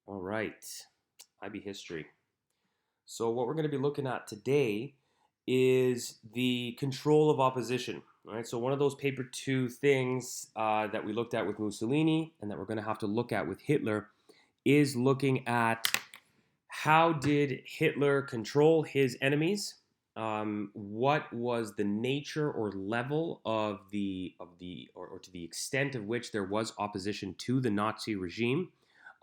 All right, IB history. So what we're going to be looking at today is the control of opposition. All right, so one of those paper two things that we looked at with Mussolini and that we're going to have to look at with Hitler is looking at how did Hitler control his enemies? What was the nature or level of or to the extent of which there was opposition to the Nazi regime?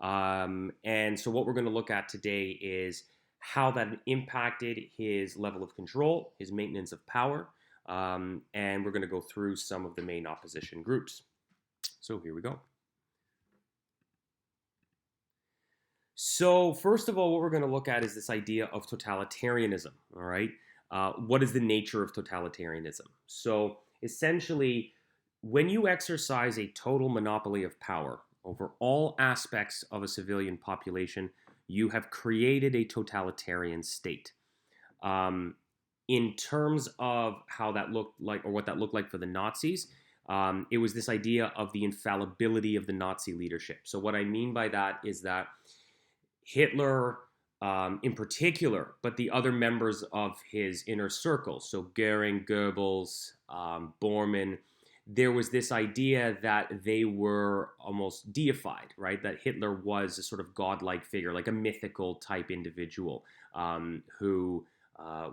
And so what we're going to look at today is how that impacted his level of control, his maintenance of power, and we're going to go through some of the main opposition groups. So here we go. So, first of all, what we're going to look at is this idea of totalitarianism. All right. What is the nature of totalitarianism? So, essentially, when you exercise a total monopoly of power over all aspects of a civilian population, you have created a totalitarian state. Um, in terms of how that looked like, or what that looked like for the Nazis, it was this idea of the infallibility of the Nazi leadership. So, what I mean by that is that Hitler, in particular, but the other members of his inner circle, so Goering, Goebbels, Bormann, there was this idea that they were almost deified, right? That Hitler was a sort of godlike figure, like a mythical type individual who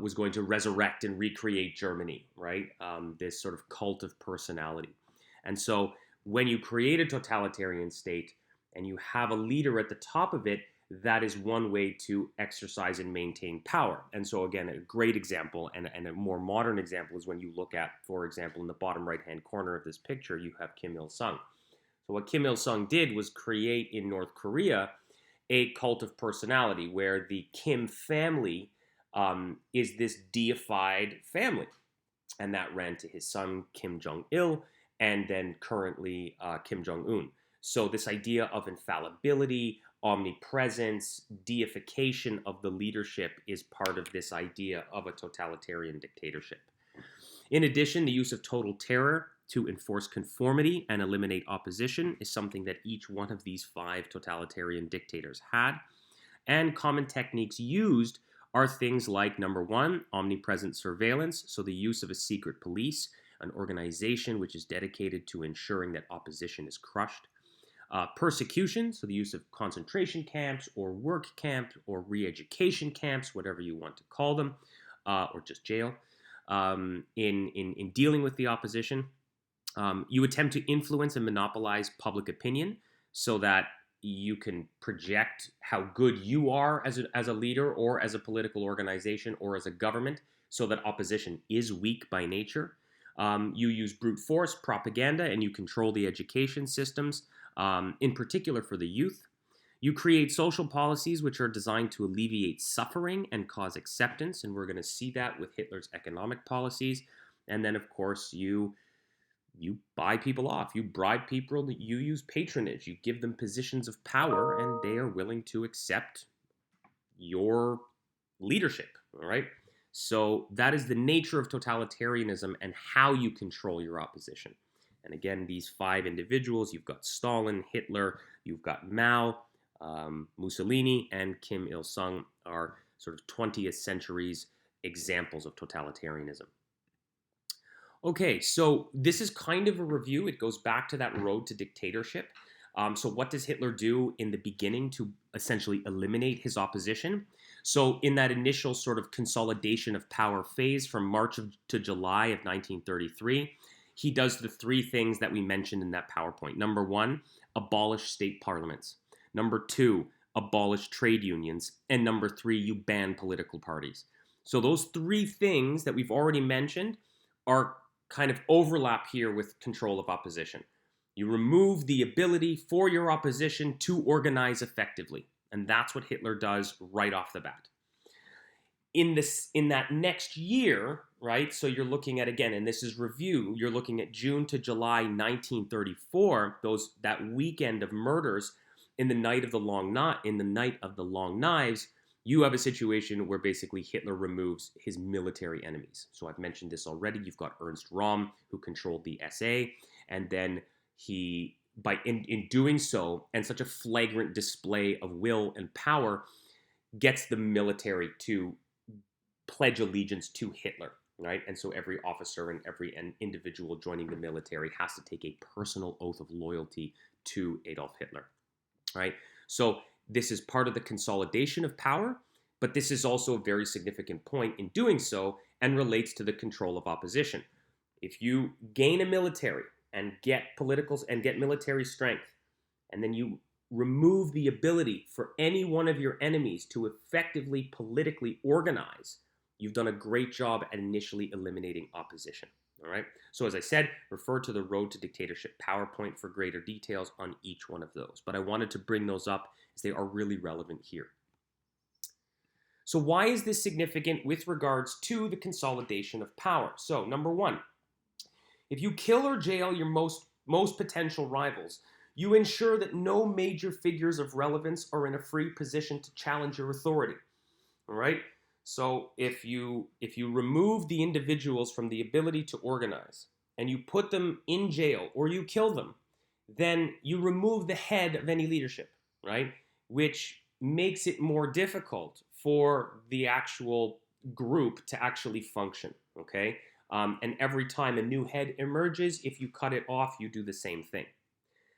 was going to resurrect and recreate Germany, right? This sort of cult of personality. And so when you create a totalitarian state and you have a leader at the top of it, that is one way to exercise and maintain power. And so, again, a great example and a more modern example is when you look at, for example, in the bottom right hand corner of this picture, you have Kim Il sung. So, what Kim Il sung did was create in North Korea a cult of personality where the Kim family is this deified family. And that ran to his son, Kim Jong il, and then currently Kim Jong un. So, this idea of infallibility, omnipresence, deification of the leadership is part of this idea of a totalitarian dictatorship. In addition, the use of total terror to enforce conformity and eliminate opposition is something that each one of these five totalitarian dictators had. And common techniques used are things like number one, omnipresent surveillance, so the use of a secret police, an organization which is dedicated to ensuring that opposition is crushed. Persecution, so the use of concentration camps or work camps or re education camps, whatever you want to call them, or just jail, in dealing with the opposition. You attempt to influence and monopolize public opinion so that you can project how good you are as a leader or as a political organization or as a government so that opposition is weak by nature. You use brute force, propaganda, and you control the education systems, in particular for the youth. You create social policies which are designed to alleviate suffering and cause acceptance, and we're going to see that with Hitler's economic policies. And then, of course, you buy people off, you bribe people, you use patronage, you give them positions of power, and they are willing to accept your leadership. All right. So that is the nature of totalitarianism and how you control your opposition. And again, these five individuals, you've got Stalin, Hitler, you've got Mao, Mussolini, and Kim Il sung, are sort of 20th century's examples of totalitarianism. Okay, so this is kind of a review. It goes back to that road to dictatorship. So, what does Hitler do in the beginning to essentially eliminate his opposition? So, in that initial sort of consolidation of power phase from March to July of 1933, he does the three things that we mentioned in that PowerPoint. Number one, abolish state parliaments. Number two, abolish trade unions. And number three, you ban political parties. So, those three things that we've already mentioned are kind of overlap here with control of opposition. You remove the ability for your opposition to organize effectively. And that's what Hitler does right off the bat. In that next year, right? So you're looking at, again, and this is review, you're looking at June to July 1934, that weekend of murders in the night of the long knives. You have a situation where basically Hitler removes his military enemies. So I've mentioned this already. You've got Ernst Röhm, who controlled the SA, and then he in doing so, and such a flagrant display of will and power gets the military to pledge allegiance to Hitler, right? And so every officer and every individual joining the military has to take a personal oath of loyalty to Adolf Hitler, right? So this is part of the consolidation of power, but this is also a very significant point in doing so and relates to the control of opposition. If you gain a military and get politicals and get military strength, and then you remove the ability for any one of your enemies to effectively politically organize, you've done a great job at initially eliminating opposition. All right. So as I said, refer to the Road to Dictatorship PowerPoint for greater details on each one of those. But I wanted to bring those up as they are really relevant here. So why is this significant with regards to the consolidation of power? So number one, if you kill or jail your most potential rivals, you ensure that no major figures of relevance are in a free position to challenge your authority. All right? So if you remove the individuals from the ability to organize and you put them in jail or you kill them, then you remove the head of any leadership, right? Which makes it more difficult for the actual group to actually function, okay? And every time a new head emerges, if you cut it off, you do the same thing.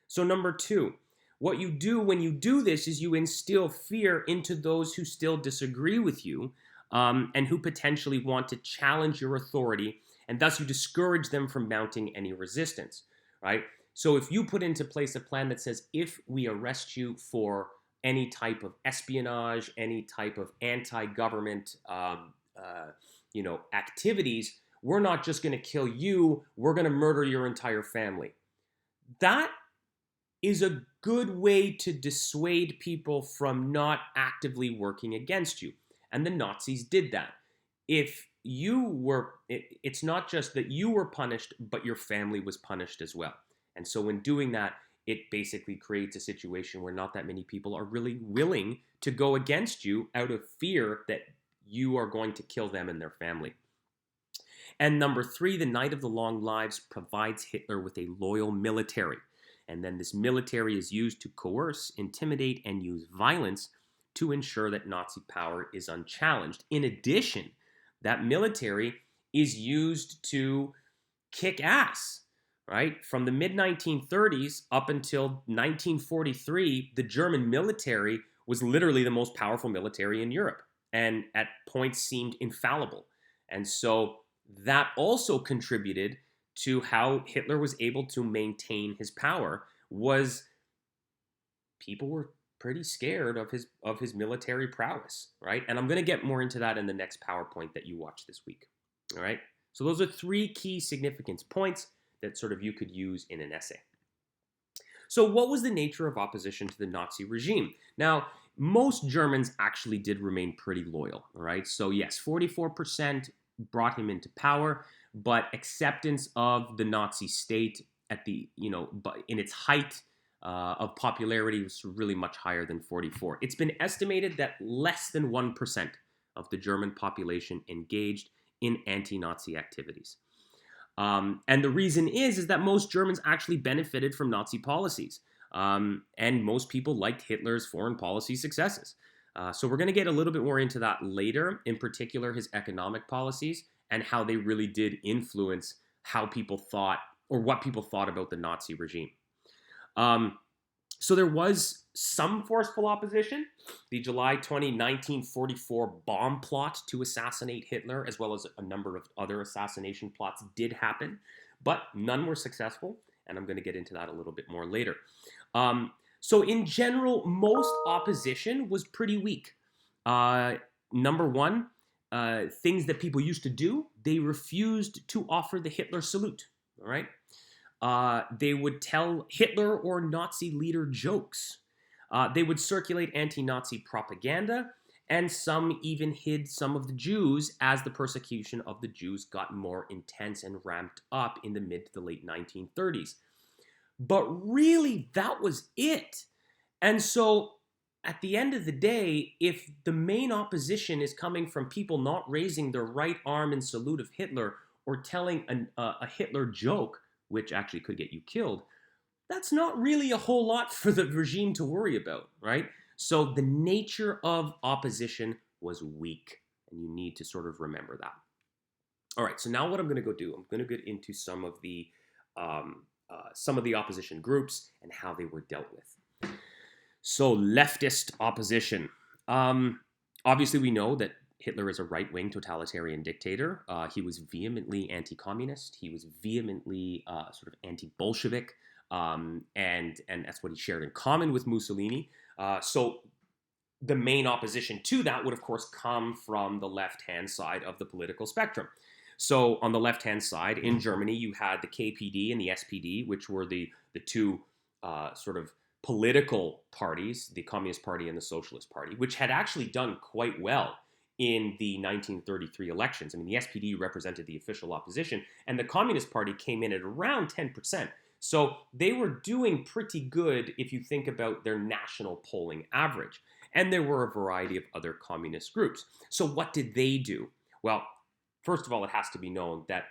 So number two, what you do when you do this is you instill fear into those who still disagree with you, and who potentially want to challenge your authority, and thus you discourage them from mounting any resistance, right? So if you put into place a plan that says, if we arrest you for any type of espionage, any type of anti-government, activities, we're not just going to kill you, we're going to murder your entire family. That is a good way to dissuade people from not actively working against you. And the Nazis did that. If you were, it's not just that you were punished, but your family was punished as well. And so in doing that, it basically creates a situation where not that many people are really willing to go against you out of fear that you are going to kill them and their family. And number three, the Night of the Long Lives provides Hitler with a loyal military. And then this military is used to coerce, intimidate, and use violence to ensure that Nazi power is unchallenged. In addition, that military is used to kick ass, right? From the mid-1930s up until 1943, the German military was literally the most powerful military in Europe, and at points seemed infallible. And so that also contributed to how Hitler was able to maintain his power. Was people were pretty scared of his military prowess, right? And I'm going to get more into that in the next PowerPoint that you watch this week. All right? So those are three key significance points that sort of you could use in an essay. So what was the nature of opposition to the Nazi regime? Now, most Germans actually did remain pretty loyal, all right? So yes, 44% brought him into power, but acceptance of the Nazi state at the, in its height of popularity was really much higher than 44. It's been estimated that less than 1% of the German population engaged in anti-Nazi activities. And the reason is that most Germans actually benefited from Nazi policies. And most people liked Hitler's foreign policy successes. So we're going to get a little bit more into that later, in particular his economic policies and how they really did influence how people thought or what people thought about the Nazi regime. So there was some forceful opposition. The July 20, 1944 bomb plot to assassinate Hitler, as well as a number of other assassination plots, did happen, but none were successful, and I'm going to get into that a little bit more later. So in general, most opposition was pretty weak. Number one, things that people used to do, they refused to offer the Hitler salute, all right? They would tell Hitler or Nazi leader jokes. They would circulate anti-Nazi propaganda, and some even hid some of the Jews as the persecution of the Jews got more intense and ramped up in the mid to the late 1930s. But really, that was it. And so, at the end of the day, if the main opposition is coming from people not raising their right arm in salute of Hitler or telling a Hitler joke, which actually could get you killed, that's not really a whole lot for the regime to worry about, right? So the nature of opposition was weak, and you need to sort of remember that. All right, so now what I'm going to go do, I'm going to get into some of the opposition groups and how they were dealt with. So leftist opposition. Obviously, we know that Hitler is a right-wing totalitarian dictator. He was vehemently anti-communist. He was vehemently sort of anti-Bolshevik, and that's what he shared in common with Mussolini. So the main opposition to that would, of course, come from the left-hand side of the political spectrum. So on the left-hand side, in Germany, you had the KPD and the SPD, which were the two sort of political parties, the Communist Party and the Socialist Party, which had actually done quite well in the 1933 elections. I mean, the SPD represented the official opposition, and the Communist Party came in at around 10%. So they were doing pretty good if you think about their national polling average. And there were a variety of other communist groups. So what did they do? Well, first of all, it has to be known that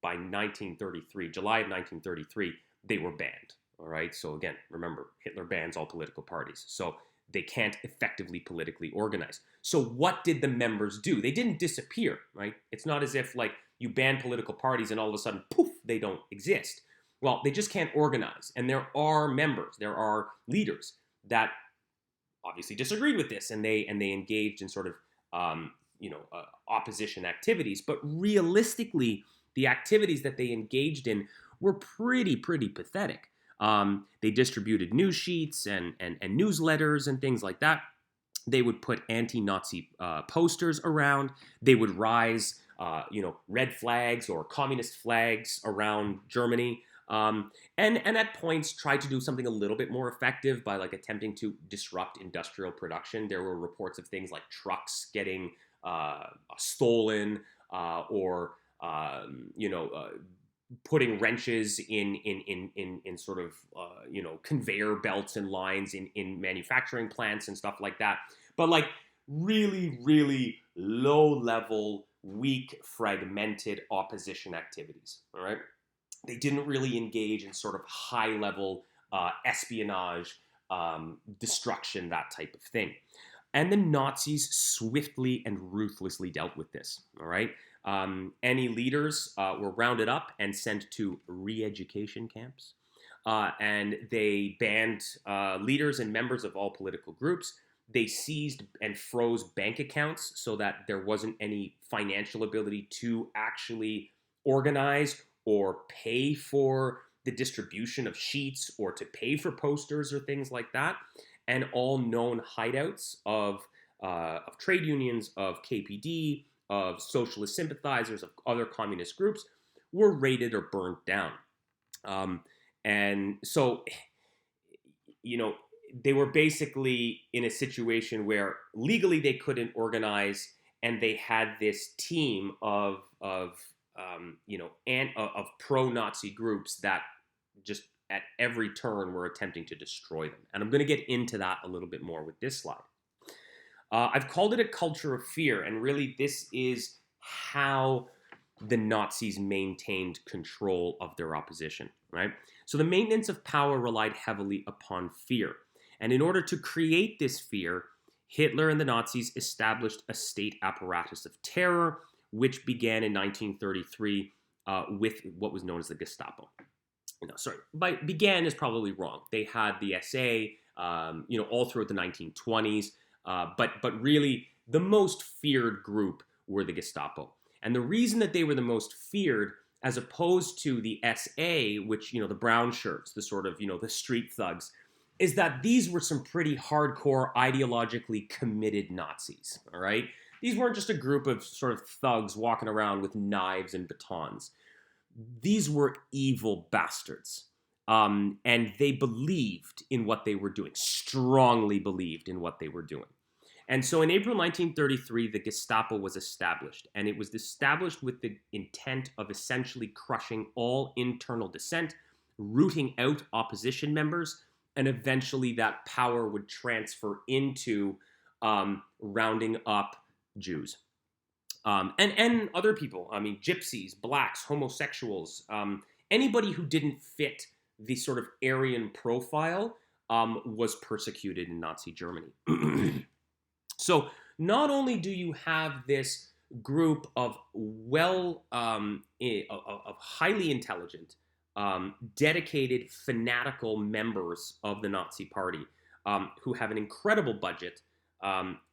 by 1933, July of 1933, they were banned. All right. So again, remember, Hitler bans all political parties. So they can't effectively politically organize. So what did the members do? They didn't disappear, right? It's not as if like you ban political parties and all of a sudden, poof, they don't exist. Well, they just can't organize. And there are members, there are leaders that obviously disagreed with this, and they engaged in sort of opposition activities. But realistically, the activities that they engaged in were pretty pathetic. They distributed news sheets and newsletters and things like that. They would put anti-Nazi posters around. They would rise, red flags or communist flags around Germany. And at points tried to do something a little bit more effective by like attempting to disrupt industrial production. There were reports of things like trucks getting stolen or putting wrenches in sort of conveyor belts and lines in manufacturing plants and stuff like that. But like really low level, weak, fragmented opposition activities. All right. They didn't really engage in sort of high-level espionage, destruction, that type of thing. And the Nazis swiftly and ruthlessly dealt with this, all right? Any leaders were rounded up and sent to re-education camps. And they banned leaders and members of all political groups. They seized and froze bank accounts so that there wasn't any financial ability to actually organize or pay for the distribution of sheets or to pay for posters or things like that. And all known hideouts of trade unions, of KPD, of socialist sympathizers, of other communist groups were raided or burnt down. And so, they were basically in a situation where legally they couldn't organize, and they had this team of pro-Nazi groups that just at every turn were attempting to destroy them. And I'm going to get into that a little bit more with this slide. I've called it a culture of fear, and really this is how the Nazis maintained control of their opposition, right? So the maintenance of power relied heavily upon fear. And in order to create this fear, Hitler and the Nazis established a state apparatus of terror, which began in 1933 with what was known as the Gestapo. Began is probably wrong. They had the SA, all throughout the 1920s, but really the most feared group were the Gestapo. And the reason that they were the most feared, as opposed to the SA, which, the brown shirts, the sort of, the street thugs, is that these were some pretty hardcore, ideologically committed Nazis, all right? These weren't just a group of sort of thugs walking around with knives and batons. These were evil bastards. And they believed in what they were doing, strongly believed in what they were doing. And so in April 1933, the Gestapo was established. And it was established with the intent of essentially crushing all internal dissent, rooting out opposition members, and eventually that power would transfer into rounding up Jews. And other people, gypsies, blacks, homosexuals, anybody who didn't fit the sort of Aryan profile was persecuted in Nazi Germany. So not only do you have this group of of highly intelligent, dedicated, fanatical members of the Nazi Party who have an incredible budget,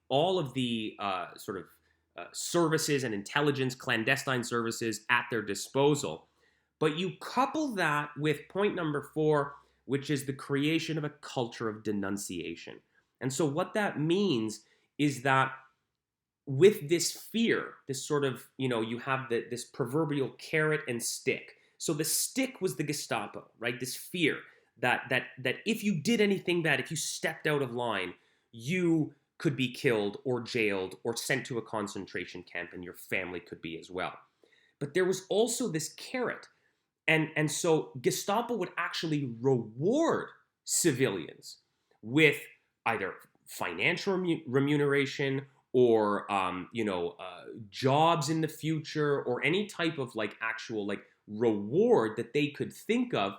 all of the services and intelligence, clandestine services at their disposal. But you couple that with point number 4, which is the creation of a culture of denunciation. And so what that means is that with this fear, this sort of, you have this proverbial carrot and stick. So the stick was the Gestapo, right? This fear that if you did anything bad, if you stepped out of line, you could be killed or jailed or sent to a concentration camp, and your family could be as well. But there was also this carrot. And so Gestapo would actually reward civilians with either financial remuneration or jobs in the future, or any type of actual reward that they could think of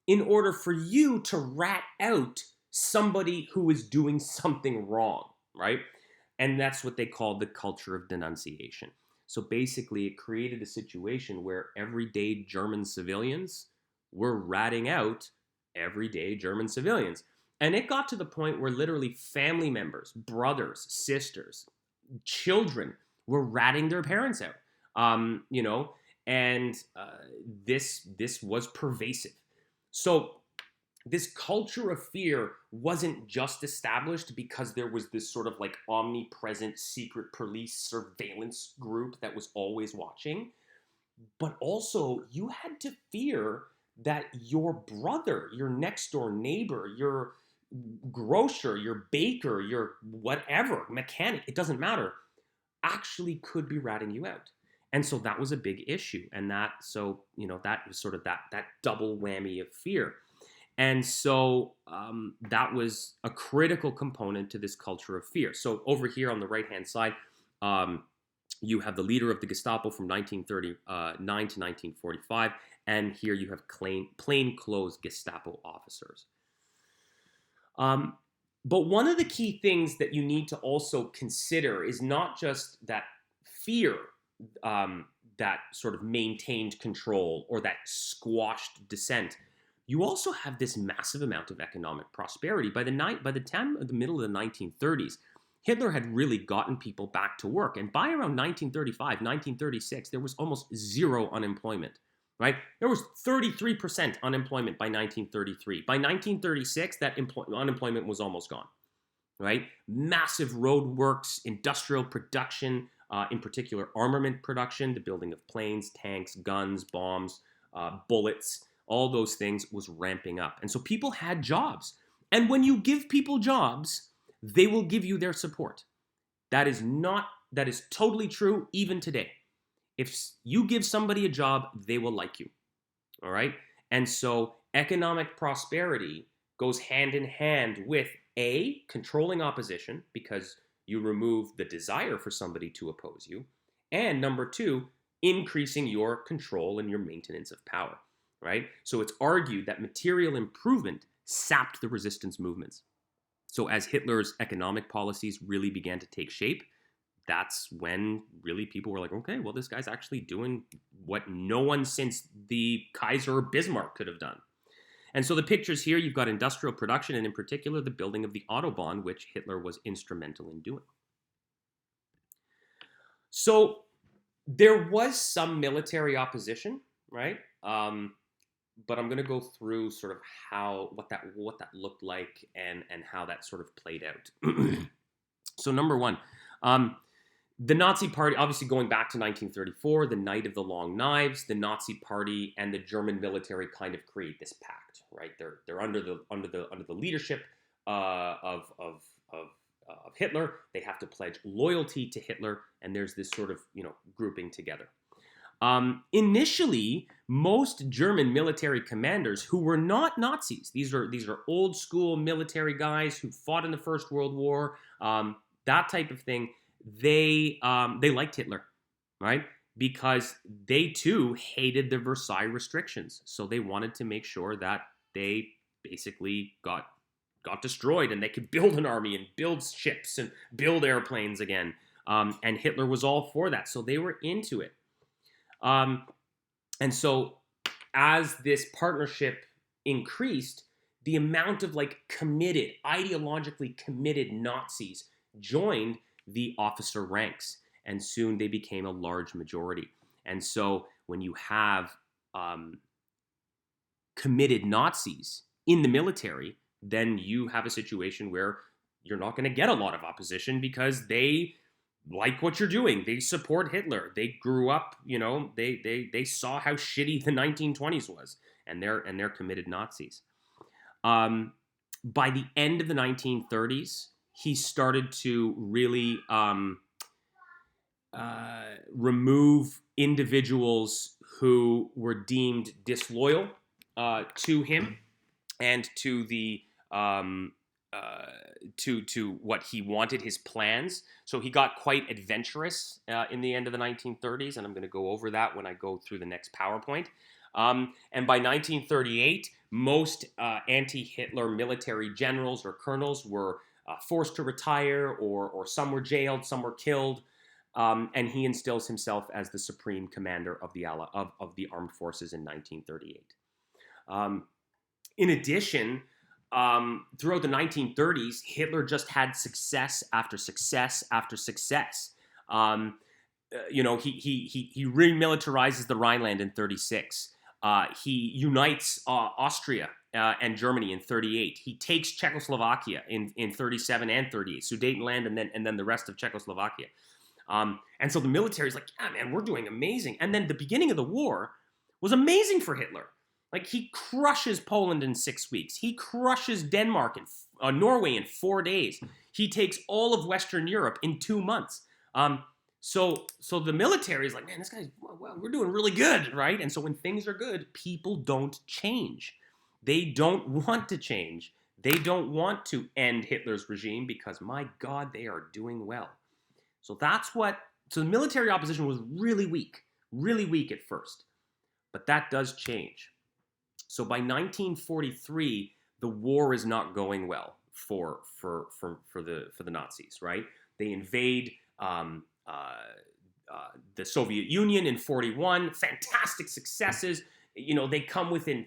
in order for you to rat out somebody who is doing something wrong, right? And that's what they called the culture of denunciation. So basically, it created a situation where everyday German civilians were ratting out everyday German civilians. And it got to the point where literally family members, brothers, sisters, children were ratting their parents out. This was pervasive. So this culture of fear wasn't just established because there was this sort of omnipresent secret police surveillance group that was always watching, but also you had to fear that your brother, your next door neighbor, your grocer, your baker, your whatever, mechanic, it doesn't matter, actually could be ratting you out. And so that was a big issue. And that was sort of that double whammy of fear. And so that was a critical component to this culture of fear. So over here on the right-hand side, you have the leader of the Gestapo from 1939 to 1945. And here you have plainclothes Gestapo officers. But one of the key things that you need to also consider is not just that fear that sort of maintained control or that squashed dissent. You also have this massive amount of economic prosperity. By the time of the middle of the 1930s, Hitler had really gotten people back to work. And by around 1935, 1936, there was almost zero unemployment, right? There was 33% unemployment by 1933. By 1936, that unemployment was almost gone, right? Massive roadworks, industrial production, in particular armament production, the building of planes, tanks, guns, bombs, bullets, all those things was ramping up. And so people had jobs. And when you give people jobs, they will give you their support. That is totally true even today. If you give somebody a job, they will like you. All right? And so economic prosperity goes hand in hand with A, controlling opposition, because you remove the desire for somebody to oppose you, and number 2, increasing your control and your maintenance of power. Right? So it's argued that material improvement sapped the resistance movements. So as Hitler's economic policies really began to take shape, that's when really people were like, okay, well, this guy's actually doing what no one since the Kaiser or Bismarck could have done. And so the pictures here, you've got industrial production, and in particular, the building of the Autobahn, which Hitler was instrumental in doing. So there was some military opposition, right? But I'm going to go through sort of what that looked like and how that sort of played out. So number 1, the Nazi Party, obviously going back to 1934, the Night of the Long Knives, the Nazi Party and the German military kind of create this pact, right? They're under the leadership of Hitler. They have to pledge loyalty to Hitler, and there's this sort of grouping together. Initially, most German military commanders who were not Nazis, these are old school military guys who fought in the First World War, that type of thing, they liked Hitler, right? Because they too hated the Versailles restrictions. So they wanted to make sure that they basically got destroyed, and they could build an army and build ships and build airplanes again. And Hitler was all for that, so they were into it. And so as this partnership increased, the amount of like committed, ideologically committed Nazis joined the officer ranks, and soon they became a large majority. And so when you have committed Nazis in the military, then you have a situation where you're not going to get a lot of opposition because they like what you're doing. They support Hitler. They grew up, they saw how shitty the 1920s was, and they're committed Nazis. By the end of the 1930s, he started to really remove individuals who were deemed disloyal to him and to the to what he wanted, his plans. So he got quite adventurous in the end of the 1930s, and I'm going to go over that when I go through the next PowerPoint. And by 1938, most anti-Hitler military generals or colonels were forced to retire, or some were jailed, some were killed, and he instills himself as the supreme commander of the armed forces in 1938. In addition, throughout the 1930s, Hitler just had success after success after success. He remilitarizes the Rhineland in 36. He unites Austria and Germany in 38. He takes Czechoslovakia in 37 and 38, Sudetenland and then the rest of Czechoslovakia. And so the military is like, yeah, man, we're doing amazing. And then the beginning of the war was amazing for Hitler. Like, he crushes Poland in 6 weeks. He crushes Denmark and Norway in 4 days. He takes all of Western Europe in 2 months. So the military is like, man, this guy's, well, we're doing really good, right? And so when things are good, people don't change. They don't want to change. They don't want to end Hitler's regime because, my God, they are doing well. So the military opposition was really weak at first. But that does change. So by 1943, the war is not going well for the Nazis, right? They invade the Soviet Union in 41, fantastic successes. They come within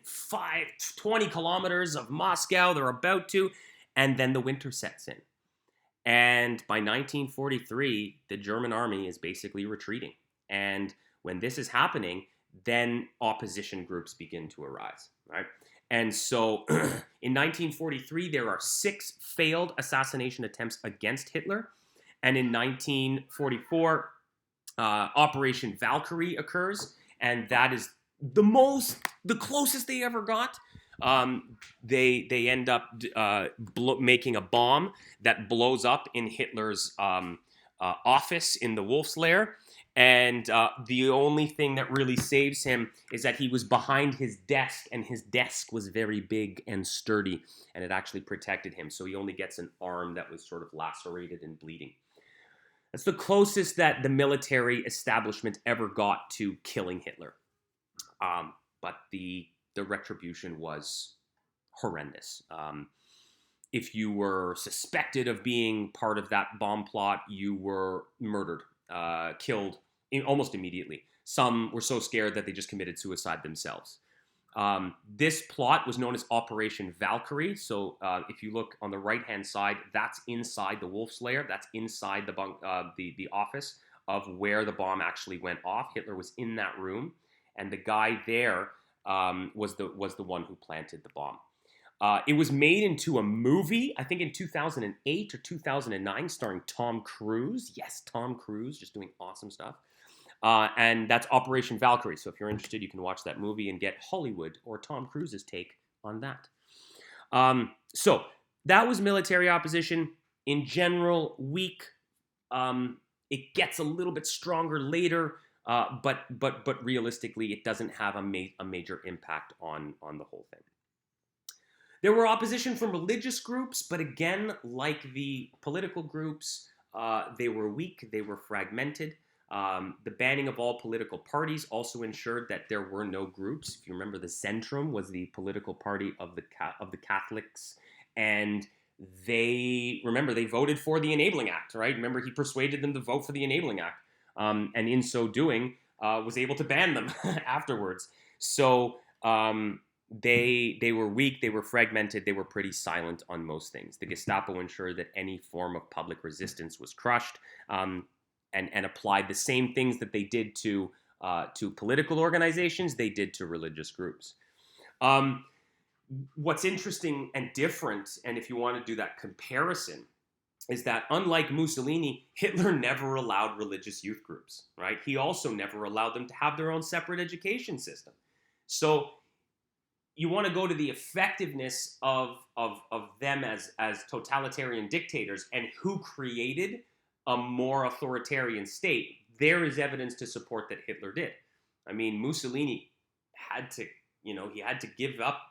20 kilometers of Moscow, they're about to, and then the winter sets in. And by 1943, the German army is basically retreating. And when this is happening, then opposition groups begin to arise, right? And so in 1943, there are 6 failed assassination attempts against Hitler. And in 1944, Operation Valkyrie occurs, and that is the closest they ever got. They end up making a bomb that blows up in Hitler's office in the Wolf's Lair. And the only thing that really saves him is that he was behind his desk, and his desk was very big and sturdy, and it actually protected him. So he only gets an arm that was sort of lacerated and bleeding. That's the closest that the military establishment ever got to killing Hitler. But the retribution was horrendous. If you were suspected of being part of that bomb plot, you were murdered. Killed almost immediately. Some were so scared that they just committed suicide themselves. This plot was known as Operation Valkyrie. So if you look on the right-hand side, that's inside the Wolf's Lair. That's inside the office of where the bomb actually went off. Hitler was in that room, and the guy there was the one who planted the bomb. It was made into a movie, I think in 2008 or 2009, starring Tom Cruise. Yes, Tom Cruise, just doing awesome stuff. And that's Operation Valkyrie. So if you're interested, you can watch that movie and get Hollywood or Tom Cruise's take on that. So that was military opposition. In general, weak. It gets a little bit stronger later, but realistically, it doesn't have a major impact on the whole thing. There were opposition from religious groups, but again, like the political groups, they were weak, they were fragmented. The banning of all political parties also ensured that there were no groups. If you remember, the Centrum was the political party of the Catholics, and they voted for the Enabling Act, right? Remember, he persuaded them to vote for the Enabling Act, and in so doing, was able to ban them afterwards. So they were weak, they were fragmented, they were pretty silent on most things. The Gestapo ensured that any form of public resistance was crushed, and applied the same things that they did to political organizations, they did to religious groups. What's interesting and different, and if you want to do that comparison, is that unlike Mussolini, Hitler never allowed religious youth groups, right? He also never allowed them to have their own separate education system. So you want to go to the effectiveness of them as totalitarian dictators and who created a more authoritarian state. There is evidence to support that Hitler did. I mean, Mussolini had to, he had to give up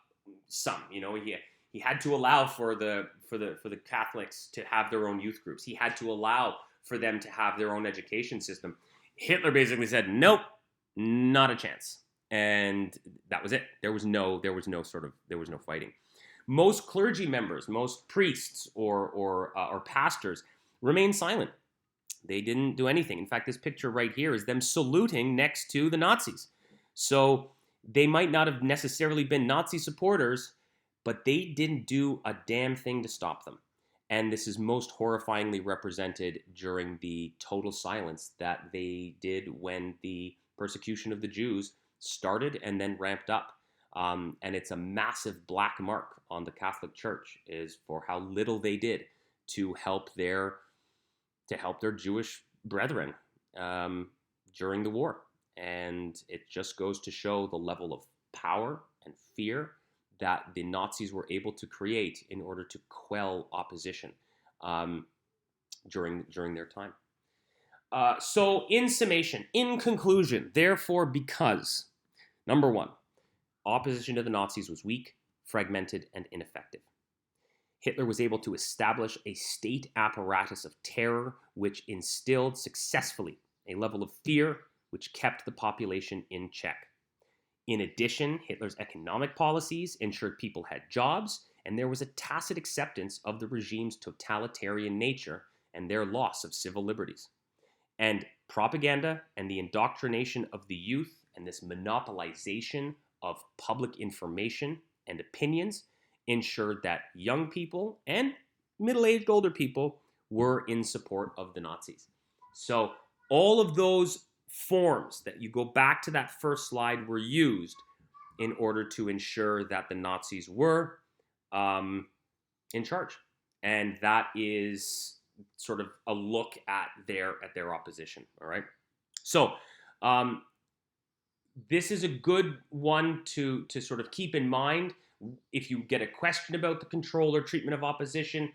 some. He had to allow for the Catholics to have their own youth groups. He had to allow for them to have their own education system. Hitler basically said, nope, not a chance. And that was it. There was no fighting. Most clergy members, most priests or pastors remained silent. They didn't do anything. In fact, this picture right here is them saluting next to the Nazis. So they might not have necessarily been Nazi supporters, but they didn't do a damn thing to stop them. And this is most horrifyingly represented during the total silence that they did when the persecution of the Jews started and then ramped up. And it's a massive black mark on the Catholic Church is for how little they did to help their Jewish brethren during the war. And it just goes to show the level of power and fear that the Nazis were able to create in order to quell opposition during their time. So in summation, in conclusion, therefore, because, number one, opposition to the Nazis was weak, fragmented, and ineffective. Hitler was able to establish a state apparatus of terror which instilled successfully a level of fear which kept the population in check. In addition, Hitler's economic policies ensured people had jobs, and there was a tacit acceptance of the regime's totalitarian nature and their loss of civil liberties. And propaganda and the indoctrination of the youth and this monopolization of public information and opinions ensured that young people and middle-aged older people were in support of the Nazis. So all of those forms that you go back to that first slide were used in order to ensure that the Nazis were in charge. And that is sort of a look at their opposition, all right? So this is a good one to sort of keep in mind if you get a question about the control or treatment of opposition,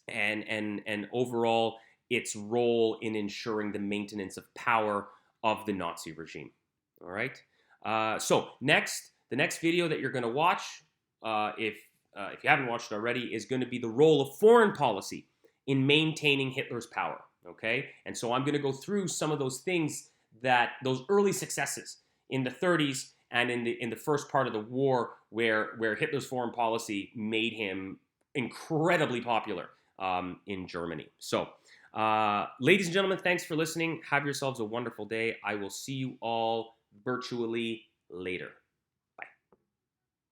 and overall its role in ensuring the maintenance of power of the Nazi regime. All right. So the next video that you're going to watch, if you haven't watched it already, is going to be the role of foreign policy in maintaining Hitler's power. Okay, and so I'm going to go through some of those things, those early successes in the 30s and in the first part of the war, where Hitler's foreign policy made him incredibly popular in Germany. So, ladies and gentlemen, thanks for listening. Have yourselves a wonderful day. I will see you all virtually later.